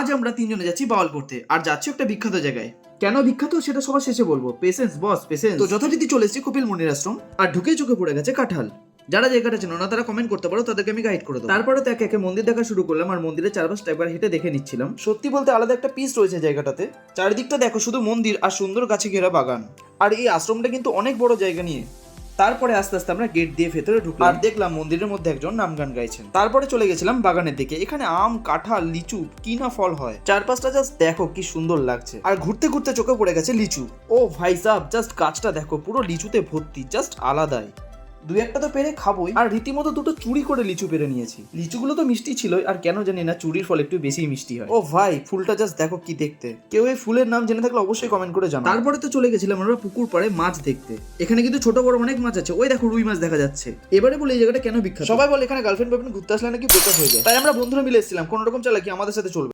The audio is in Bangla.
আজ আমরা তিনজনে যাচ্ছি বাওয়াল করতে, আর যাচ্ছি একটা বিখ্যাত জায়গায়। কেন বিখ্যাত সেটা সবার শেষে বলবো। পেশেন্স বস, পেশেন্স। তো যথারীতি চলে এসেছি কপিল মুনির আশ্রম, আর ঢুকে চোখে পড়ে গেছে কাঁঠাল। যারা জায়গাটা চেনো না তারা কমেন্ট করতে পারো, তাদেরকে আমি গাইড করে দেবো। তারপরে তো একে একে মন্দির দেখা শুরু করলাম, আর মন্দিরের চারপাশটা একবার হেঁটে দেখে নিচ্ছিলাম। সত্যি বলতে আলাদা একটা পিস রয়েছে জায়গাটাতে। চারিদিকটা দেখো শুধু মন্দির আর সুন্দর গাছে ঘেরা বাগান। আর এই আশ্রমটা কিন্তু অনেক বড় জায়গা নিয়ে। তারপরে আস্তে আস্তে আমরা গেট দিয়ে ভেতরে ঢুকলাম, আর দেখলাম মন্দিরের মধ্যে একজন নাম গান গাইছেন। তারপরে চলে গেছিলাম বাগানের দিকে। এখানে আম, কাঁঠাল, লিচু কি না ফল হয়। চারপাশটা জাস্ট দেখো কি সুন্দর লাগছে। আর ঘুরতে ঘুরতে চোখে পড়ে গেছে লিচু। ও ভাই সাব, জাস্ট গাছটা দেখো পুরো লিচুতে ভর্তি, জাস্ট আলাদাই। দুই একটা তো পেরে খাবোই, আর রীতিমতো দুটো চুরি করে লিচু পেরে নিয়েছি। লিচুগুলো তো মিষ্টি ছিল, আর কেন জানি না চুরির ফল একটু বেশি মিষ্টি হয়। ও ভাই, ফুলটা জাস্ট দেখো কি দেখতে। কেউ এই ফুলের নাম জেনে থাকলে অবশ্যই কমেন্ট করে জানাও। তারপরে তো চলে গেছিলাম আমরা পুকুর পাড়ে মাছ দেখতে। এখানে কিন্তু ছোট বড় অনেক মাছ আছে। ওই দেখো রুই মাছ দেখা যাচ্ছে। এবারে বলে এই জায়গাটা কেন বিখ্যাত। সবাই বলে এখানে গার্লফ্রেন্ড বয়ফ্রেন্ড ঘুরতে আসলে নাকি ব্রেকআপ হয়ে যায়। তাই আমরা বন্ধুরা মিলে এসেছিলাম, কোন রকম চালাকি আমাদের সাথে চলবে।